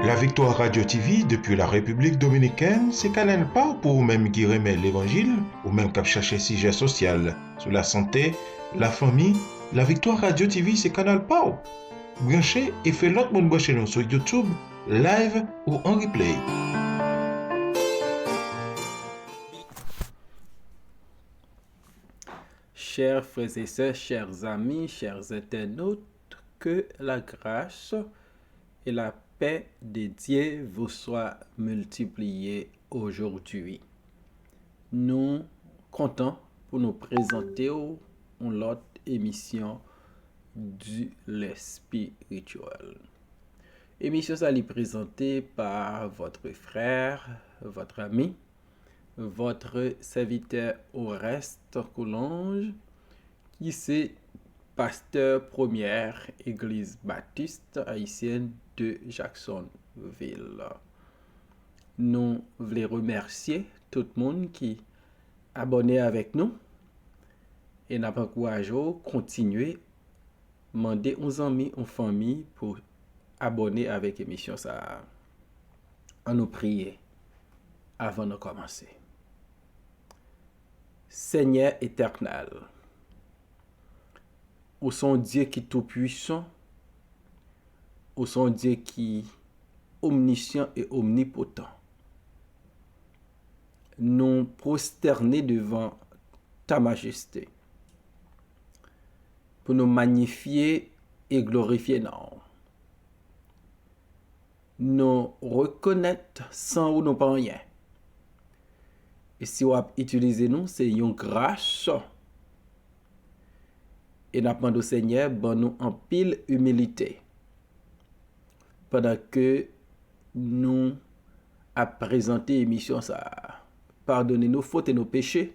La Victoire Radio TV depuis la République Dominicaine, c'est Canal pas pour vous-même qui remet l'Évangile, ou même qui chercher sujet social, sur la santé, la famille. La Victoire Radio TV, c'est Canal pas. Branchez et fait l'autre monde brancher nous sur YouTube, live ou en replay. Chers frères et sœurs, chers amis, chers internautes, que la grâce et la paix de Dieu vous soient multipliées aujourd'hui. Nous comptons pour nous présenter une autre émission du lait spirituel. Émission ça est présentée par votre frère, votre ami, votre serviteur Oreste Coulange, qui c'est pasteur première église baptiste haïtienne de Jacksonville. Nous voulons remercier tout le monde qui abonné avec nous et n'a pas encouragé continuer demander aux amis, aux familles pour abonner avec l'émission ça. On nous prier avant de commencer. Seigneur éternel, ô son Dieu qui est tout-puissant, ô son Dieu qui est omniscient et omnipotent, nous prosterner devant ta majesté pour nous magnifier et glorifier non. Nous reconnaître sans ou nous pas rien. Et si on utilise nous, c'est une grâce. Et nous demandons au Seigneur, bon nous en pile humilité. Pendant que nous a présenté l'émission ça. Pardonnez nos fautes et nos péchés.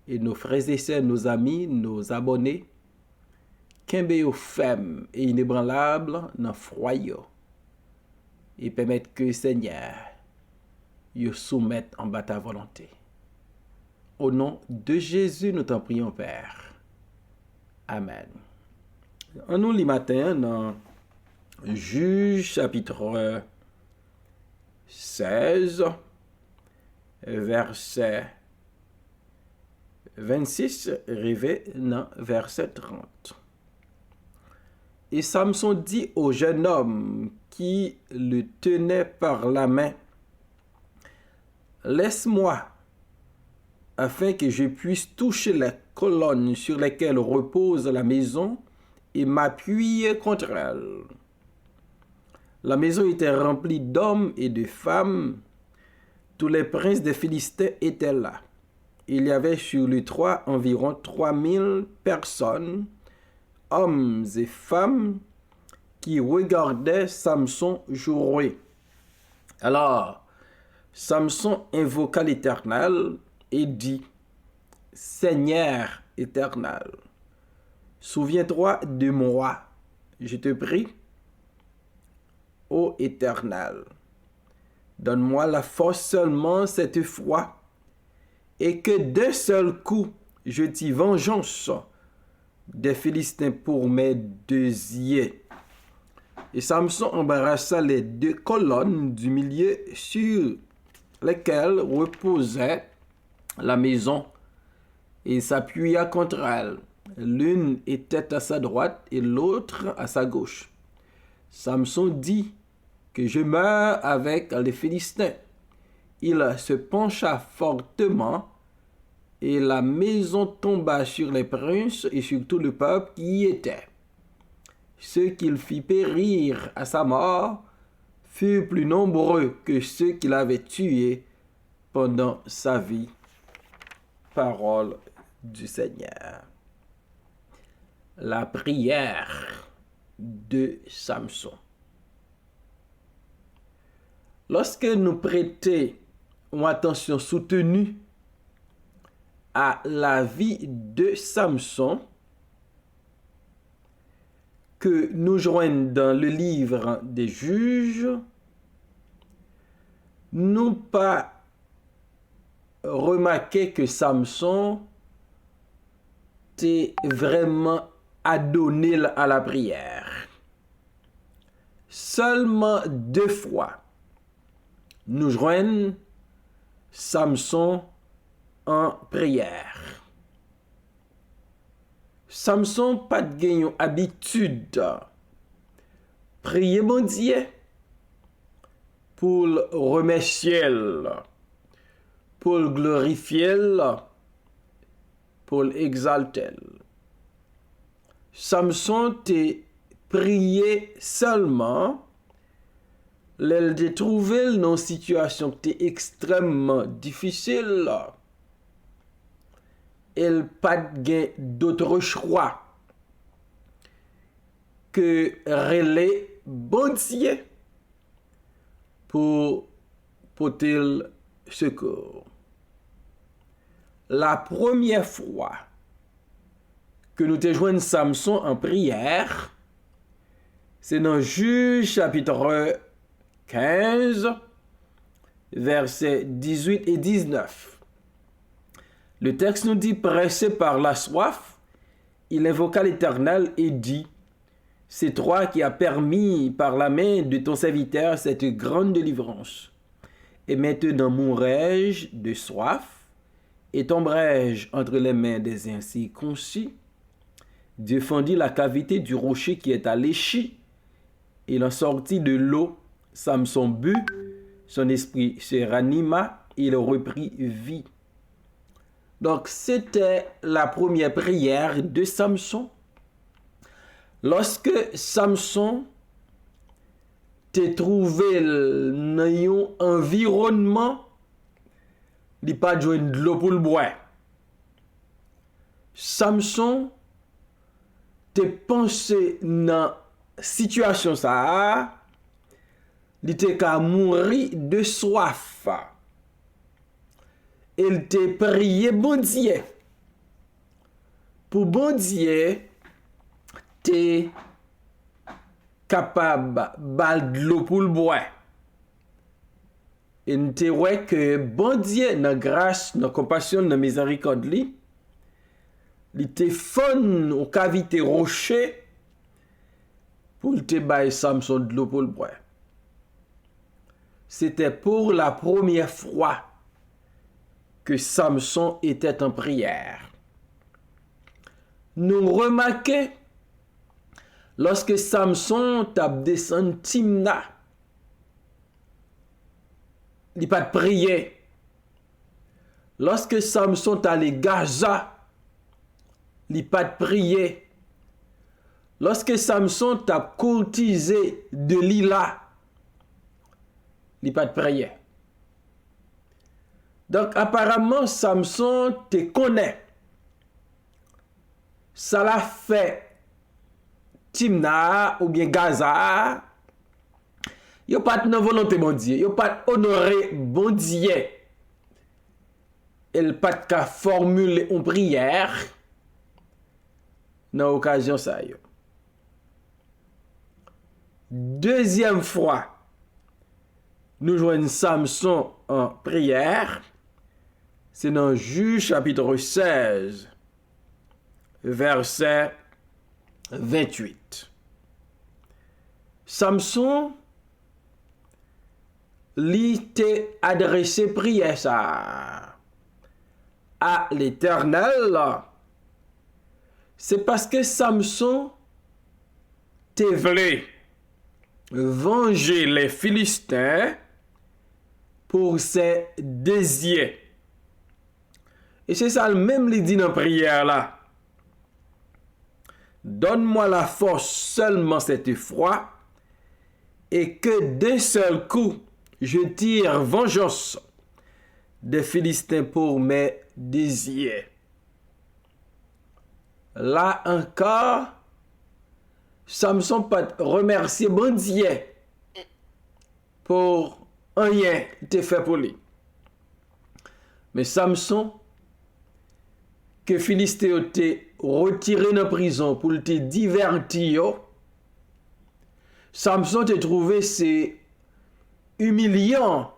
Et nos frères et sœurs, nos amis, nos abonnés. Qu'un aux femmes et inébranlable dans froyo. Et permettre que Seigneur you soumette en bas ta volonté. Au nom de Jésus, nous t'en prions, Père. Amen. En nous, le matin, dans Juge, chapitre 16, verset 26, arrivé dans verset 30. Et Samson dit au jeune homme qui le tenait par la main, laisse-moi, afin que je puisse toucher les colonnes sur lesquelles repose la maison et m'appuyer contre elles. La maison était remplie d'hommes et de femmes. Tous les princes des Philistins étaient là. Il y avait sur le toit environ 3000 personnes, hommes et femmes, qui regardaient Samson jouer. Alors, Samson invoqua l'Éternel et dit, Seigneur éternel, souviens-toi de moi, je te prie, ô Éternel, donne-moi la force seulement cette fois, et que d'un seul coup, je t'y vengeance des Philistins pour mes deux yeux. Et Samson embarrassa les deux colonnes du milieu sur lesquelles reposait la maison et s'appuya contre elle. L'une était à sa droite et l'autre à sa gauche. Samson dit que je meurs avec les Philistins. Il se pencha fortement et la maison tomba sur les princes et sur tout le peuple qui y était. Ceux qu'il fit périr à sa mort furent plus nombreux que ceux qu'il avait tués pendant sa vie. Parole du Seigneur. La prière de Samson. Lorsque nous prêtons une attention soutenue à la vie de Samson, que nous joignons dans le livre des Juges, nous pas remarqué que Samson était vraiment adonné à la prière. seulement 2 fois, nous joignons Samson en prière. Samson pas de gagne habitude prier bon Dieu pour le remercier, pour le glorifier, pour l'exalter. Samson te prié seulement l'elle de trouver dans une situation qui était extrêmement difficile. Elle pas d'autre choix que relayer bon Dieu pour porter le secours. La première fois que nous te joignons Samson en prière, c'est dans Juge chapitre 15, versets 18 et 19. Le texte nous dit, pressé par la soif, il invoqua l'Éternel et dit, c'est toi qui as permis par la main de ton serviteur cette grande délivrance. Et maintenant mourrai-je de soif, et tomberai-je entre les mains des incirconcis. Dieu fendit la cavité du rocher qui est à l'échi. Il en sortit de l'eau, Samson but, son esprit se ranima, il reprit vie. Donc, c'était la première prière de Samson. Lorsque Samson t'est trouvé dans un environnement, il n'a pas joué de l'eau pour le boire. Samson t'est pensé dans situation ça, il était qu'à mourir de soif. Il t'a prié bon Dieu. Pour bon Dieu, t'es capable de l'eau pour le boire. Et nous te ouais que bon Dieu, dans grâce, dans compassion, dans miséricorde, il te fond aux cavités rochers pour te bailler Samson de l'eau pour le boire. C'était pour la première fois que Samson était en prière. Nous remarquons, lorsque Samson tape descendu Timna, il n'y a pas de prière. Lorsque Samson est allé Gaza, il n'y a pas de prière. Lorsque Samson a courtisé de Lila, il n'y a pas de prière. Donc apparemment, Samson te connaît. Ça l'a fait Timna ou bien Gaza. Yo pas de volonté bon Dieu, yo pas honorer bon Dieu. Elle pas de formuler une prière dans occasion ça yo. Deuxième fois, nous joignons Samson en prière. C'est dans Juge chapitre 16, verset 28. Samson lui t'est adressé prière ça à l'Éternel. C'est parce que Samson t'est voulu venger les Philistins pour ses désirs. Et c'est ça le même lui dit dans la prière là. Donne-moi la force seulement cette fois, et que d'un seul coup, je tire vengeance des Philistins pour mes désirs. Là encore, Samson peut remercier bon Dieu pour rien te fait pour lui. Mais Samson, que Philistin te retiré dans la prison pour te divertir, Samson te trouvé c'est humiliant.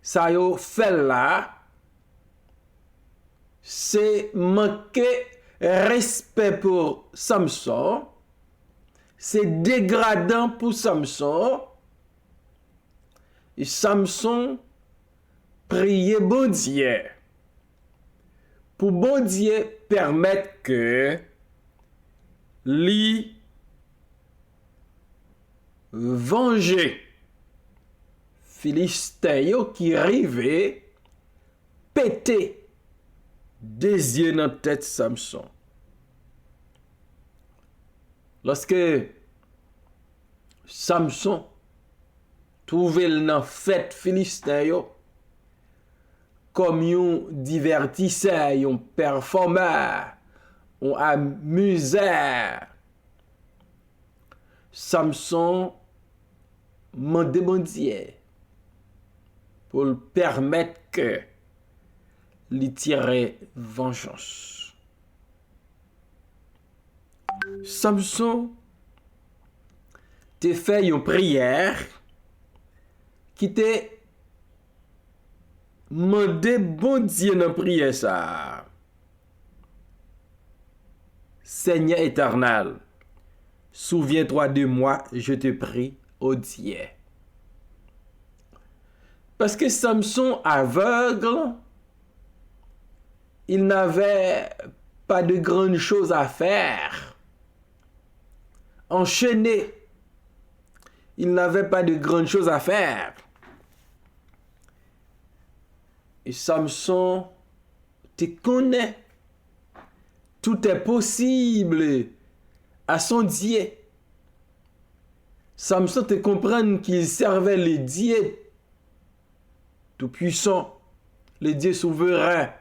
Ça yo fait là, c'est manquer respect pour Samson, c'est dégradant pour Samson. Et Samson priait bon Dieu pour bon Dieu permettre que lui venger Philistin qui arrivait péter des yeux dans la tête Samson. Lorsque Samson trouvait dans fête Philistin comme un divertisseur, un performeur, un amuseur, Samson mandait bon Dieu pour le permettre que lui tirer vengeance. Samson te fait une prière qui te mandé bon Dieu dans prière ça. Seigneur éternel, souviens-toi de moi, je te prie, ô Dieu. Parce que Samson aveugle, il n'avait pas de grandes choses à faire. Enchaîné, il n'avait pas de grandes choses à faire. Et Samson te connaît. Tout est possible à son Dieu. Samson te comprend qu'il servait le Dieu tout-puissant, le Dieu souverain,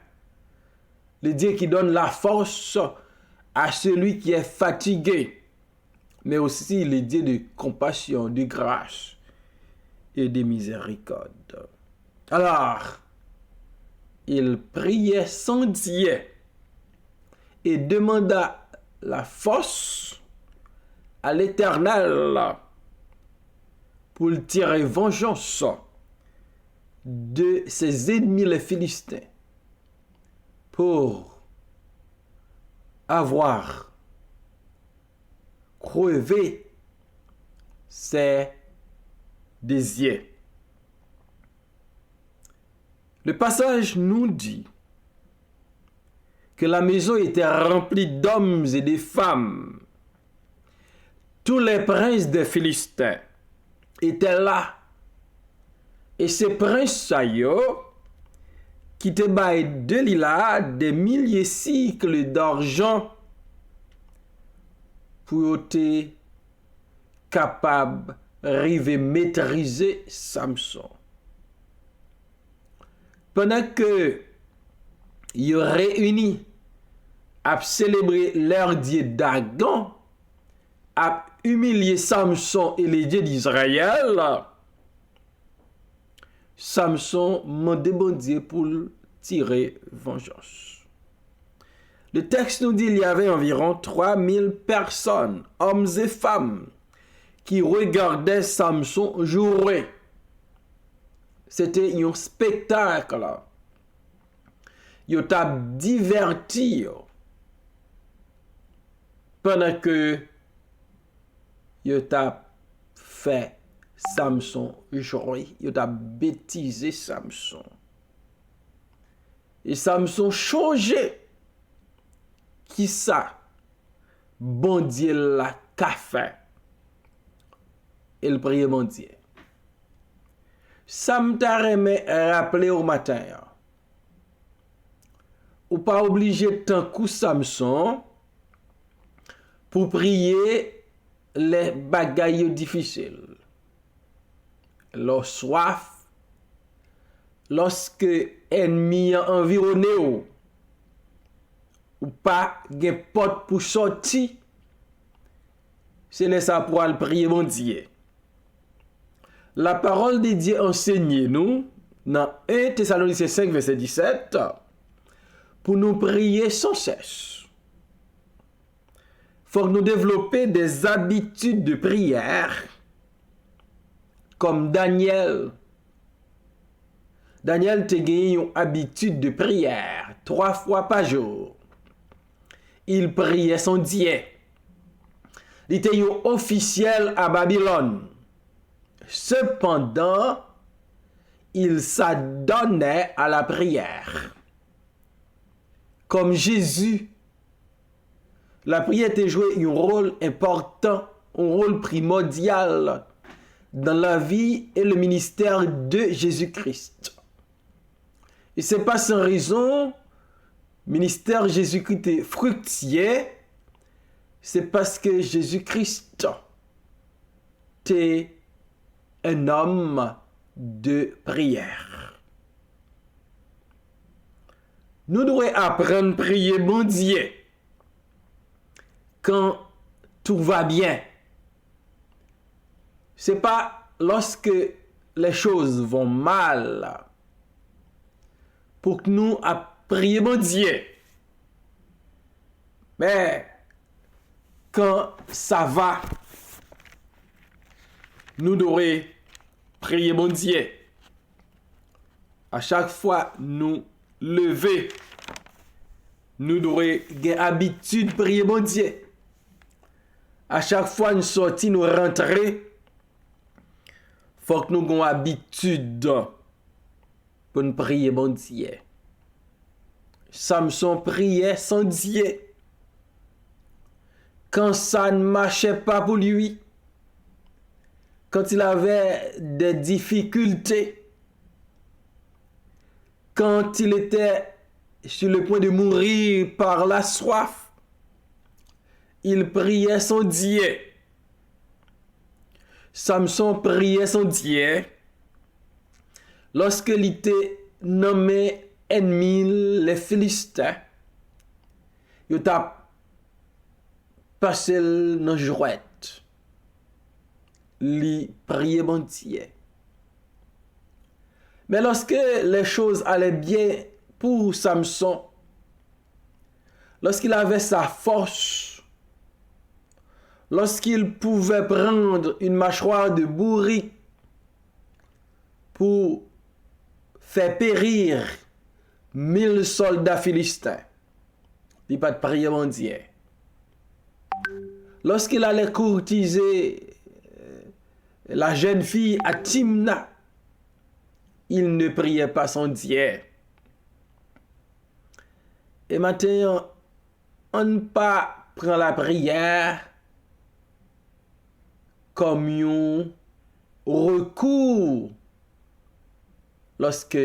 le Dieu qui donne la force à celui qui est fatigué, mais aussi le Dieu de compassion, de grâce et de miséricorde. Alors, il priait sans Dieu et demanda la force à l'Éternel pour tirer vengeance de ses ennemis les Philistins, pour avoir crevé ses désirs. Le passage nous dit que la maison était remplie d'hommes et de femmes. Tous les princes des Philistins étaient là. Et ces princes qui te baillent de Delilah des milliers de cycles d'argent pour être capable d'arriver à maîtriser Samson. Pendant que ils réunis à célébrer leur Dieu Dagon, à humilier Samson et les dieux d'Israël, Samson m'a demandé pour tirer vengeance. Le texte nous dit qu'il y avait environ 3000 personnes, hommes et femmes, qui regardaient Samson jouer. C'était un spectacle. Il t'a diverti pendant que il t'a fait Samson jouer. Il t'a bêtisé Samson. Et Samson changeait. Qui ça? Bon Dieu l'a qu'a fait. Il priait mon Dieu. Ça m'a rappelé au matin. Ou pas obligé tant coup Samson pour prier les bagailles difficiles. La soif, lorsque ennemi environné ou pas gen porte pour sortir, c'est là ça pour aller prier mon Dieu. La parole de Dieu enseigne nous dans 1 Thessaloniciens 5 verset 17 pour nous prier sans cesse. Faut que nous développer des habitudes de prière comme Daniel. Daniel te gagné une habitude de prière 3 fois par jour. Il priait son Dieu. Il était un officiel à Babylone. Cependant, il s'adonnait à la prière. Comme Jésus, la prière était jouée un rôle important, un rôle primordial dans la vie et le ministère de Jésus-Christ. Et c'est pas sans raison, le ministère de Jésus-Christ est fructueux, c'est parce que Jésus-Christ était un homme de prière. Nous devons apprendre à prier bon Dieu quand tout va bien. C'est pas lorsque les choses vont mal pour que nous prier bon Dieu. Mais quand ça va, nous devons prier bon Dieu. À chaque fois nous lever, nous devons avoir habitude de prier bon Dieu. À chaque fois nous sortir, nous rentrer, faut que nous ayons habitude pour nous prier bon Dieu. Samson priait sans Dieu. Quand ça ne marchait pas pour lui, quand il avait des difficultés, quand il était sur le point de mourir par la soif, il priait son Dieu. Samson priait son Dieu lorsqu'il était nommé ennemi les Philistins. Il a passé dans jouette. Il priait bon Dieu. Mais lorsque les choses allaient bien pour Samson, lorsqu'il avait sa force, lorsqu'il pouvait prendre une mâchoire de bourrique pour faire périr 1000 soldats philistins, il n'a pas de prier mon Dieu. Lorsqu'il allait courtiser la jeune fille à Timna, il ne priait pas son Dieu. Et maintenant, on ne pas prend la prière comme un recours lorsque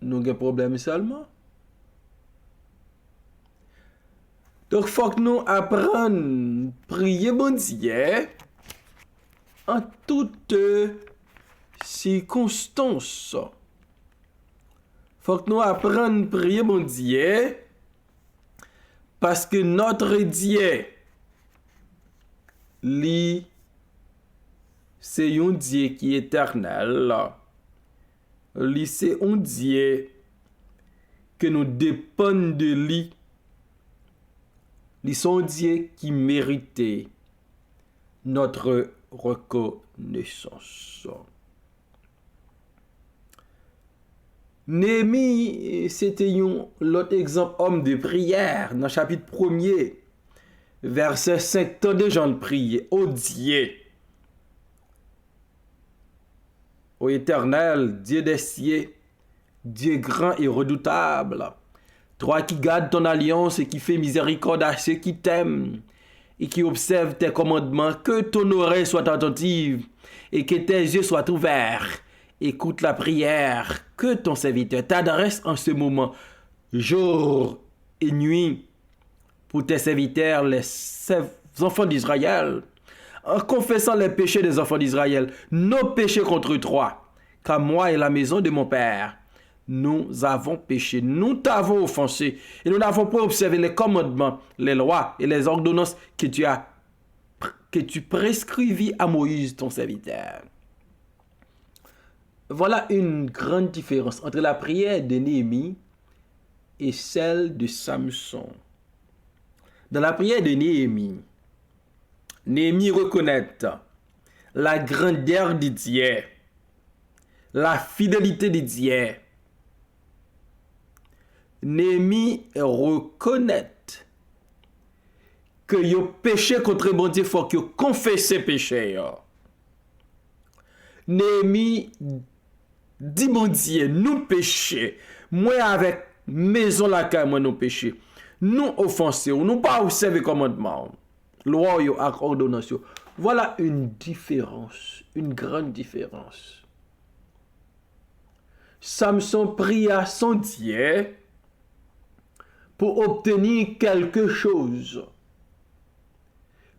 nous avons des problèmes seulement. Donc, il faut que nous apprenions à prier bon Dieu en toutes circonstances. Il faut que nous apprenions à prier bon Dieu parce que notre Dieu, lui, c'est un Dieu qui est éternel. Lui, c'est un Dieu que nous dépendons de lui. Lui, c'est un Dieu qui méritait notre reconnaissance. Néhémie, c'était l'autre exemple homme de prière dans le chapitre 1er, verset 5, tant de gens priaient, ô Dieu, ô Éternel, Dieu des cieux, Dieu grand et redoutable, toi qui gardes ton alliance et qui fais miséricorde à ceux qui t'aiment et qui observent tes commandements, que ton oreille soit attentive et que tes yeux soient ouverts. Écoute la prière que ton serviteur t'adresse en ce moment, jour et nuit, pour tes serviteurs, les enfants d'Israël, en confessant les péchés des enfants d'Israël, nos péchés contre toi, car moi et la maison de mon Père, nous avons péché, nous t'avons offensé, et nous n'avons pas observé les commandements, les lois et les ordonnances que tu prescrivis à Moïse, ton serviteur. Voilà une grande différence entre la prière de Néhémie et celle de Samson. Dans la prière de Néhémie, Néhémie reconnaît la grandeur de Dieu, la fidélité de Dieu. Néhémie reconnaît que yo péché contre bon Dieu, faut que yo confesse péché yo. Néhémie dit bon Dieu, nous péché. Moi avec maison la caille moi nous péché. Nous offensés, nous pas observer commandement. Loi yo ak ordonnance yo. Voilà une différence, une grande différence. Samson pria son Dieu pour obtenir quelque chose.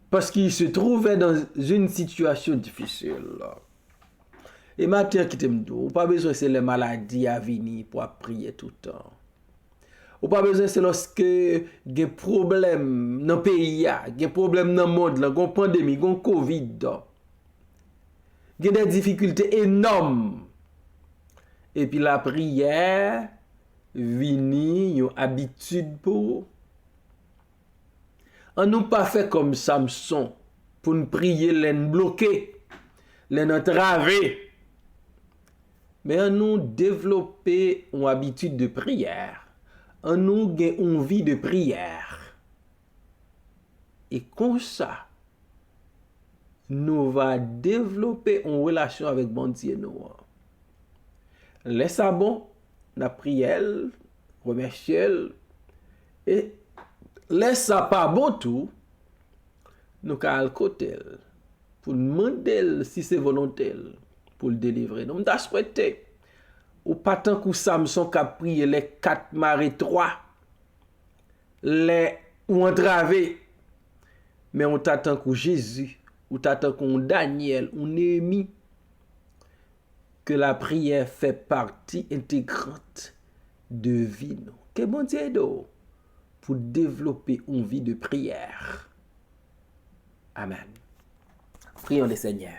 Parce qu'il se trouvait dans une situation difficile. Et maintenant, qui t'aime tout, pas besoin c'est les maladies à venir pour prier tout le temps. Ou pas besoin c'est lorsque il y a des problèmes dans le pays, il y a des problèmes dans le monde, il y a une pandémie, il y a une Covid. Il y a des difficultés énormes. Et puis la prière, vini, une habitude pour. On nous pas fait comme Samson pour nous prier, les bloquer, les entraver. Mais on nous développer une habitude de prière. On nous gagne une vie de prière. Et comme ça, nous va développer une relation avec bon Dieu. Laisse ça bon, la prière, remercier, et laisse ça pas bon tout, nous allons côté pour demander si c'est volontaire pour le délivrer. Nous avons souhaité, ou pas tant que Samson qui a prié les 4 marées 3, les ou entravé, mais on t'attend que Jésus, ou t'attend qu'on Daniel, ou Néhémie, que la prière fait partie intégrante de vie. Que bon Dieu aide pour développer une vie de prière. Amen. Prions le Seigneur.